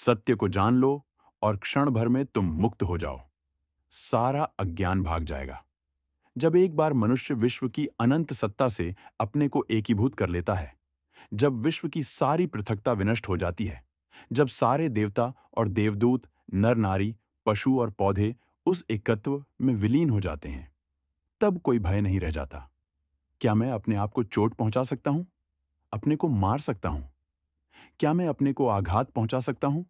सत्य को जान लो और क्षण भर में तुम मुक्त हो जाओ। सारा अज्ञान भाग जाएगा। जब एक बार मनुष्य विश्व की अनंत सत्ता से अपने को एकीभूत कर लेता है, जब विश्व की सारी पृथकता विनष्ट हो जाती है, जब सारे देवता और देवदूत, नर नारी, पशु और पौधे उस एकत्व में विलीन हो जाते हैं, तब कोई भय नहीं रह जाता। क्या मैं अपने आप को चोट पहुंचा सकता हूं? अपने को मार सकता हूं? क्या मैं अपने को आघात पहुंचा सकता हूं?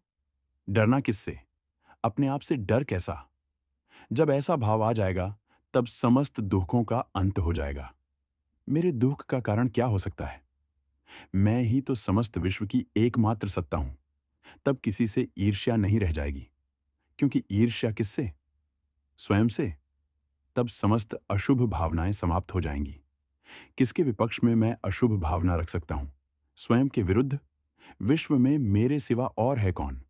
डरना किससे? अपने आप से डर कैसा? जब ऐसा भाव आ जाएगा, तब समस्त दुखों का अंत हो जाएगा। मेरे दुख का कारण क्या हो सकता है? मैं ही तो समस्त विश्व की एकमात्र सत्ता हूं। तब किसी से ईर्ष्या नहीं रह जाएगी, क्योंकि ईर्ष्या किससे? स्वयं से। तब समस्त अशुभ भावनाएं समाप्त हो जाएंगी। किसके विपक्ष में मैं अशुभ भावना रख सकता हूं? स्वयं के विरुद्ध। विश्व में मेरे सिवा और है कौन?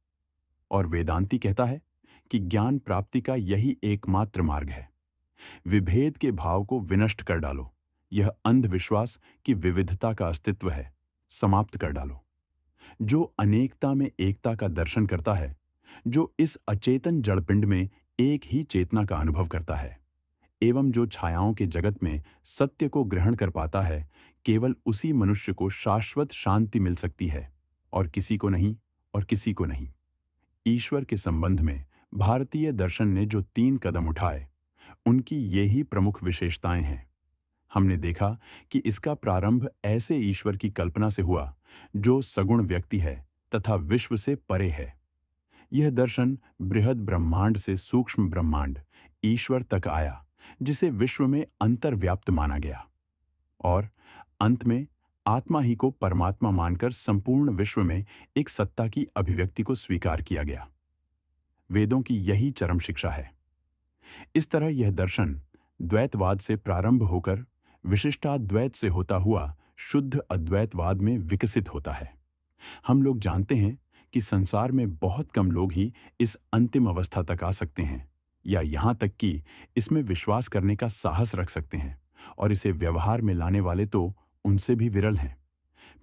और वेदांती कहता है कि ज्ञान प्राप्ति का यही एकमात्र मार्ग है। विभेद के भाव को विनष्ट कर डालो। यह अंधविश्वास कि विविधता का अस्तित्व है, समाप्त कर डालो। जो अनेकता में एकता का दर्शन करता है, जो इस अचेतन जड़पिंड में एक ही चेतना का अनुभव करता है, एवं जो छायाओं के जगत में सत्य को ग्रहण कर पाता है, केवल उसी मनुष्य को शाश्वत शांति मिल सकती है, और किसी को नहीं, और किसी को नहीं। ईश्वर के संबंध में भारतीय दर्शन ने जो 3 कदम उठाए, उनकी ये ही प्रमुख विशेषताएं हैं। हमने देखा कि इसका प्रारंभ ऐसे ईश्वर की कल्पना से हुआ जो सगुण व्यक्ति है तथा विश्व से परे है। यह दर्शन बृहद ब्रह्मांड से सूक्ष्म ब्रह्मांड ईश्वर तक आया, जिसे विश्व में अंतर्व्याप्त माना गया, और अंत में आत्मा ही को परमात्मा मानकर संपूर्ण विश्व में एक सत्ता की अभिव्यक्ति को स्वीकार किया गया। वेदों की यही चरम शिक्षा है। इस तरह यह दर्शन द्वैतवाद से प्रारंभ होकर विशिष्टाद्वैत से होता हुआ शुद्ध अद्वैतवाद में विकसित होता है। हम लोग जानते हैं कि संसार में बहुत कम लोग ही इस अंतिम अवस्था तक आ सकते हैं, या यहाँ तक कि इसमें विश्वास करने का साहस रख सकते हैं, और इसे व्यवहार में लाने वाले तो उनसे भी विरल हैं।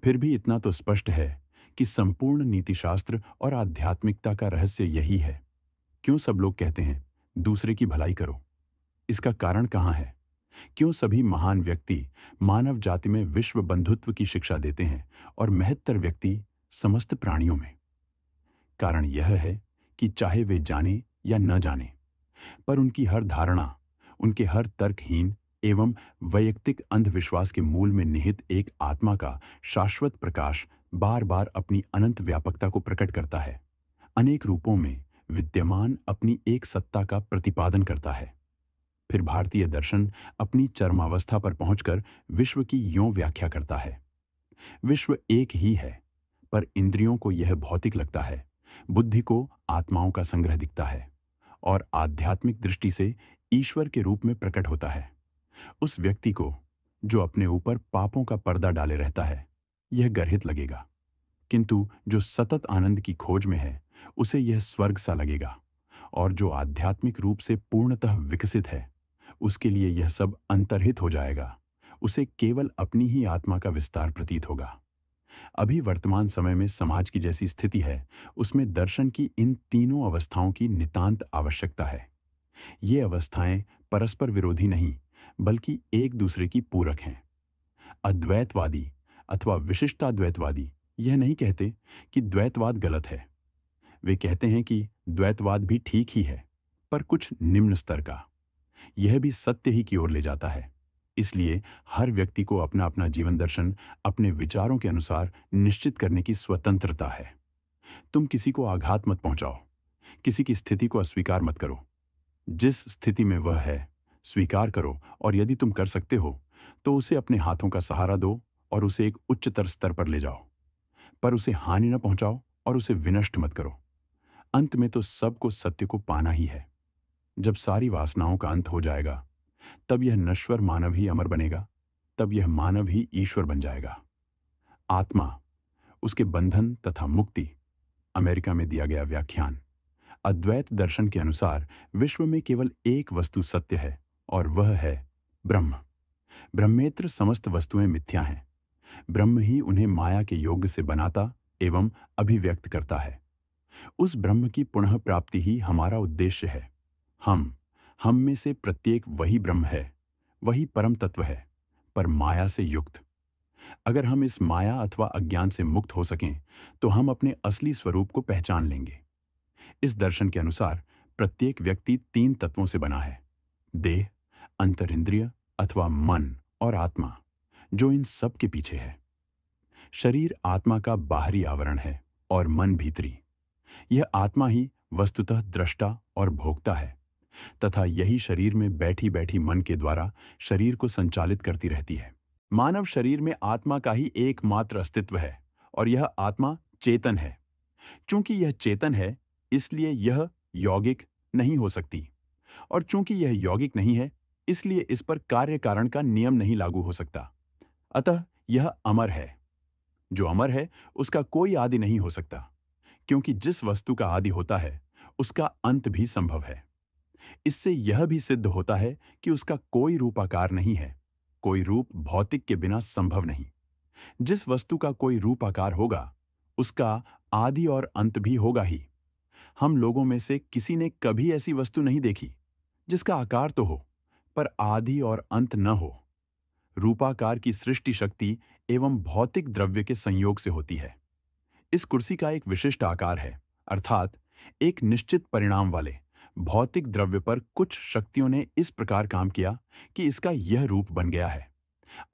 फिर भी इतना तो स्पष्ट है कि संपूर्ण नीतिशास्त्र और आध्यात्मिकता का रहस्य यही है। क्यों सब लोग कहते हैं दूसरे की भलाई करो? इसका कारण कहाँ है? क्यों सभी महान व्यक्ति मानव जाति में विश्व बंधुत्व की शिक्षा देते हैं और महत्तर व्यक्ति समस्त प्राणियों में? कारण यह है कि चाहे वे जाने या न जाने, पर उनकी हर धारणा, उनके हर तर्कहीन एवं वैयक्तिक अंधविश्वास के मूल में निहित एक आत्मा का शाश्वत प्रकाश बार बार अपनी अनंत व्यापकता को प्रकट करता है, अनेक रूपों में विद्यमान अपनी एक सत्ता का प्रतिपादन करता है। फिर भारतीय दर्शन अपनी चरमावस्था पर पहुंचकर विश्व की यों व्याख्या करता है: विश्व एक ही है, पर इंद्रियों को यह भौतिक लगता है, बुद्धि को आत्माओं का संग्रह दिखता है, और आध्यात्मिक दृष्टि से ईश्वर के रूप में प्रकट होता है। उस व्यक्ति को जो अपने ऊपर पापों का पर्दा डाले रहता है, यह गर्हित लगेगा, किंतु जो सतत आनंद की खोज में है, उसे यह स्वर्ग सा लगेगा, और जो आध्यात्मिक रूप से पूर्णतः विकसित है, उसके लिए यह सब अंतर्हित हो जाएगा। उसे केवल अपनी ही आत्मा का विस्तार प्रतीत होगा। अभी वर्तमान समय में समाज की जैसी स्थिति है, उसमें दर्शन की इन तीनों अवस्थाओं की नितांत आवश्यकता है। ये अवस्थाएं परस्पर विरोधी नहीं, बल्कि एक दूसरे की पूरक हैं। अद्वैतवादी अथवा विशिष्टाद्वैतवादी यह नहीं कहते कि द्वैतवाद गलत है। वे कहते हैं कि द्वैतवाद भी ठीक ही है, पर कुछ निम्न स्तर का। यह भी सत्य ही की ओर ले जाता है। इसलिए हर व्यक्ति को अपना अपना जीवन दर्शन अपने विचारों के अनुसार निश्चित करने की स्वतंत्रता है। तुम किसी को आघात मत पहुंचाओ, किसी की स्थिति को अस्वीकार मत करो। जिस स्थिति में वह है, स्वीकार करो, और यदि तुम कर सकते हो तो उसे अपने हाथों का सहारा दो और उसे एक उच्चतर स्तर पर ले जाओ। पर उसे हानि न पहुंचाओ और उसे विनष्ट मत करो। अंत में तो सबको सत्य को पाना ही है। जब सारी वासनाओं का अंत हो जाएगा, तब यह नश्वर मानव ही अमर बनेगा, तब यह मानव ही ईश्वर बन जाएगा। आत्मा, उसके बंधन तथा मुक्ति। अमेरिका में दिया गया व्याख्यान। अद्वैत दर्शन के अनुसार विश्व में केवल एक वस्तु सत्य है, और वह है ब्रह्म। ब्रह्मेतर समस्त वस्तुएं मिथ्या हैं। ब्रह्म ही उन्हें माया के योग्य से बनाता एवं अभिव्यक्त करता है। उस ब्रह्म की पुनः प्राप्ति ही हमारा उद्देश्य है। हम में से प्रत्येक वही ब्रह्म है, वही परम तत्व है, पर माया से युक्त। अगर हम इस माया अथवा अज्ञान से मुक्त हो सकें, तो हम अपने असली स्वरूप को पहचान लेंगे। इस दर्शन के अनुसार प्रत्येक व्यक्ति तीन तत्वों से बना है: देह, अंतरिंद्रिय अथवा मन और आत्मा, जो इन सब के पीछे है। शरीर आत्मा का बाहरी आवरण है और मन भीतरी। यह आत्मा ही वस्तुतः दृष्टा और भोक्ता है, तथा यही शरीर में बैठी बैठी मन के द्वारा शरीर को संचालित करती रहती है। मानव शरीर में आत्मा का ही एकमात्र अस्तित्व है, और यह आत्मा चेतन है। चूंकि यह चेतन है, इसलिए यह यौगिक नहीं हो सकती, और चूंकि यह यौगिक नहीं है, इसलिए इस पर कार्य कारण का नियम नहीं लागू हो सकता। अतः यह अमर है। जो अमर है, उसका कोई आदि नहीं हो सकता, क्योंकि जिस वस्तु का आदि होता है, उसका अंत भी संभव है। इससे यह भी सिद्ध होता है कि उसका कोई रूपाकार नहीं है। कोई रूप भौतिक के बिना संभव नहीं। जिस वस्तु का कोई रूपाकार होगा, उसका आदि और अंत भी होगा ही। हम लोगों में से किसी ने कभी ऐसी वस्तु नहीं देखी जिसका आकार तो हो, पर आदि और अंत न हो। रूपाकार की सृष्टि शक्ति एवं भौतिक द्रव्य के संयोग से होती है। इस कुर्सी का एक विशिष्ट आकार है, अर्थात एक निश्चित परिणाम वाले भौतिक द्रव्य पर कुछ शक्तियों ने इस प्रकार काम किया कि इसका यह रूप बन गया है।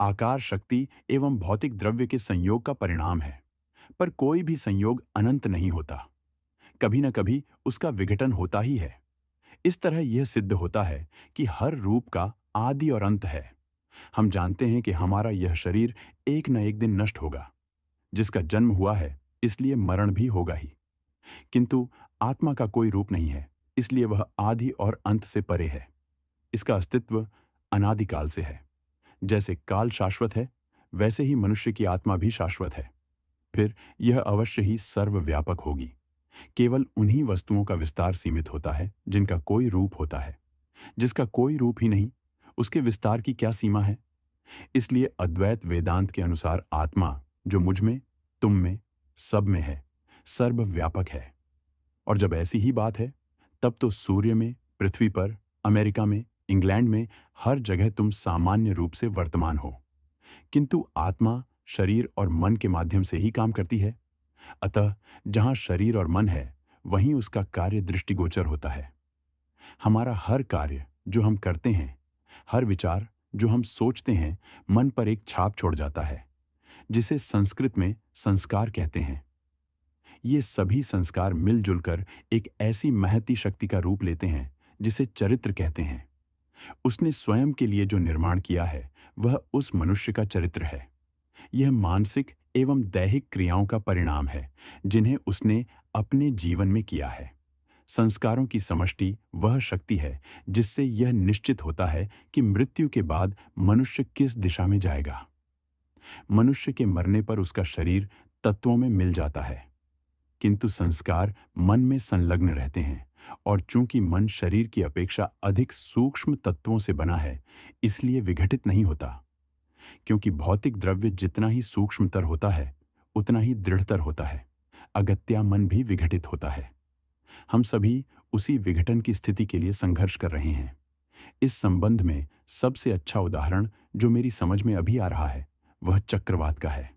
आकार शक्ति एवं भौतिक द्रव्य के संयोग का परिणाम है, पर कोई भी संयोग अनंत नहीं होता। कभी न कभी उसका विघटन होता ही है। इस तरह यह सिद्ध होता है कि हर रूप का आदि और अंत है। हम जानते हैं कि हमारा यह शरीर एक न एक दिन नष्ट होगा। जिसका जन्म हुआ है, इसलिए मरण भी होगा ही। किंतु आत्मा का कोई रूप नहीं है, इसलिए वह आदि और अंत से परे है। इसका अस्तित्व अनादिकाल से है। जैसे काल शाश्वत है, वैसे ही मनुष्य की आत्मा भी शाश्वत है। फिर यह अवश्य ही सर्वव्यापक होगी। केवल उन्हीं वस्तुओं का विस्तार सीमित होता है जिनका कोई रूप होता है। जिसका कोई रूप ही नहीं, उसके विस्तार की क्या सीमा है? इसलिए अद्वैत वेदांत के अनुसार आत्मा, जो मुझ में, तुम में, सब में है, सर्वव्यापक है। और जब ऐसी ही बात है, तब तो सूर्य में, पृथ्वी पर, अमेरिका में, इंग्लैंड में, हर जगह तुम सामान्य रूप से वर्तमान हो। किंतु आत्मा शरीर और मन के माध्यम से ही काम करती है। अतः जहां शरीर और मन है, वहीं उसका कार्य दृष्टिगोचर होता है। हमारा हर कार्य जो हम करते हैं, हर विचार जो हम सोचते हैं, मन पर एक छाप छोड़ जाता है, जिसे संस्कृत में संस्कार कहते हैं। ये सभी संस्कार मिलजुल कर एक ऐसी महती शक्ति का रूप लेते हैं जिसे चरित्र कहते हैं। उसने स्वयं के लिए जो निर्माण किया है, वह उस मनुष्य का चरित्र है। यह मानसिक एवं दैहिक क्रियाओं का परिणाम है, जिन्हें उसने अपने जीवन में किया है। संस्कारों की समष्टि वह शक्ति है जिससे यह निश्चित होता है कि मृत्यु के बाद मनुष्य किस दिशा में जाएगा। मनुष्य के मरने पर उसका शरीर तत्वों में मिल जाता है, किंतु संस्कार मन में संलग्न रहते हैं, और चूंकि मन शरीर की अपेक्षा अधिक सूक्ष्म तत्वों से बना है, इसलिए विघटित नहीं होता। क्योंकि भौतिक द्रव्य जितना ही सूक्ष्मतर होता है, उतना ही दृढ़तर होता है। अगत्या मन भी विघटित होता है। हम सभी उसी विघटन की स्थिति के लिए संघर्ष कर रहे हैं। इस संबंध में सबसे अच्छा उदाहरण जो मेरी समझ में अभी आ रहा है, वह चक्रवात का है।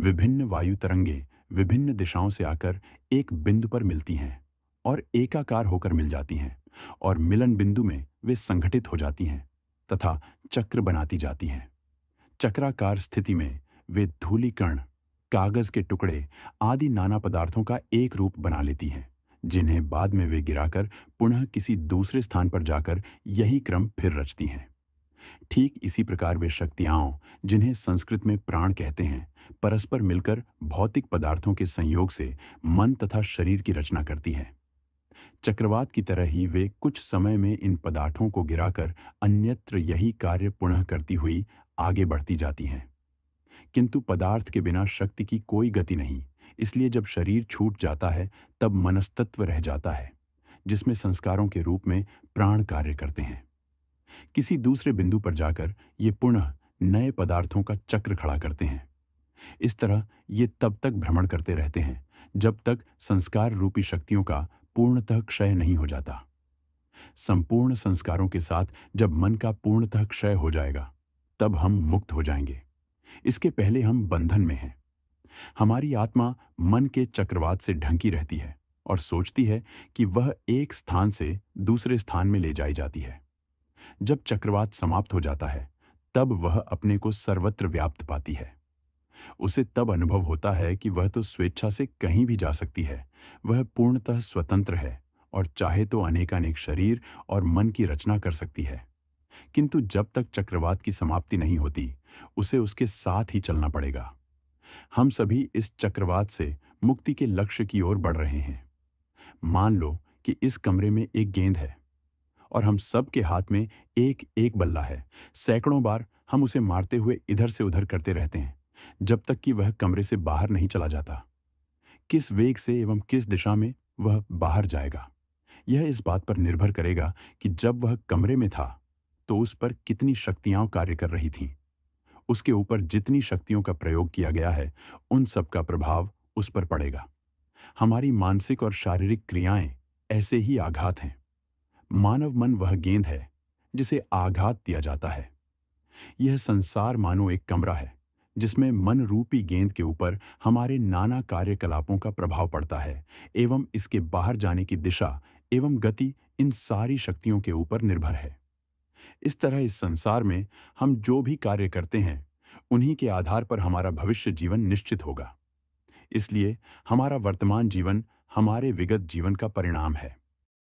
विभिन्न वायु तरंगे विभिन्न दिशाओं से आकर एक बिंदु पर मिलती हैं और एकाकार होकर मिल जाती हैं, और मिलन बिंदु में वे संघटित हो जाती हैं तथा चक्र बनाती जाती हैं। चक्राकार स्थिति में वे धूलिकण, कागज के टुकड़े आदि नाना पदार्थों का एक रूप बना लेती हैं, जिन्हें बाद में वे गिराकर पुनः किसी दूसरे स्थान पर जाकर यही क्रम फिर रचती हैं। ठीक इसी प्रकार वे शक्तियाँ, जिन्हें संस्कृत में प्राण कहते हैं, परस्पर मिलकर भौतिक पदार्थों के संयोग से मन तथा शरीर की रचना करती हैं। चक्रवात की तरह ही वे कुछ समय में इन पदार्थों को गिराकर अन्यत्र यही कार्य पुनः करती हुई आगे बढ़ती जाती हैं। किंतु पदार्थ के बिना शक्ति की कोई गति नहीं, इसलिए जब शरीर छूट जाता है, तब मनस्तत्व रह जाता है, जिसमें संस्कारों के रूप में प्राण कार्य करते हैं। किसी दूसरे बिंदु पर जाकर ये पुनः नए पदार्थों का चक्र खड़ा करते हैं। इस तरह ये तब तक भ्रमण करते रहते हैं जब तक संस्कार रूपी शक्तियों का पूर्णतः क्षय नहीं हो जाता। संपूर्ण संस्कारों के साथ जब मन का पूर्णतः क्षय हो जाएगा, तब हम मुक्त हो जाएंगे। इसके पहले हम बंधन में हैं। हमारी आत्मा मन के चक्रवात से ढंकी रहती है और सोचती है कि वह एक स्थान से दूसरे स्थान में ले जाई जाती है। जब चक्रवात समाप्त हो जाता है, तब वह अपने को सर्वत्र व्याप्त पाती है। उसे तब अनुभव होता है कि वह तो स्वेच्छा से कहीं भी जा सकती है। वह पूर्णतः स्वतंत्र है और चाहे तो अनेकानेक शरीर और मन की रचना कर सकती है। किंतु जब तक चक्रवात की समाप्ति नहीं होती, उसे उसके साथ ही चलना पड़ेगा। हम सभी इस चक्रवात से मुक्ति के लक्ष्य की ओर बढ़ रहे हैं। मान लो कि इस कमरे में एक गेंद है और हम सब के हाथ में एक एक बल्ला है। सैकड़ों बार हम उसे मारते हुए इधर से उधर करते रहते हैं, जब तक कि वह कमरे से बाहर नहीं चला जाता। किस वेग से एवं किस दिशा में वह बाहर जाएगा, यह इस बात पर निर्भर करेगा कि जब वह कमरे में था, तो उस पर कितनी शक्तियां कार्य कर रही थीं। उसके ऊपर जितनी शक्तियों का प्रयोग किया गया है, उन सब का प्रभाव उस पर पड़ेगा। हमारी मानसिक और शारीरिक क्रियाएं ऐसे ही आघात हैं। मानव मन वह गेंद है जिसे आघात दिया जाता है। यह संसार मानो एक कमरा है जिसमें मन रूपी गेंद के ऊपर हमारे नाना कार्यकलापों का प्रभाव पड़ता है एवं इसके बाहर जाने की दिशा एवं गति इन सारी शक्तियों के ऊपर निर्भर है। इस तरह इस संसार में हम जो भी कार्य करते हैं, उन्हीं के आधार पर हमारा भविष्य जीवन निश्चित होगा। इसलिए हमारा वर्तमान जीवन हमारे विगत जीवन का परिणाम है।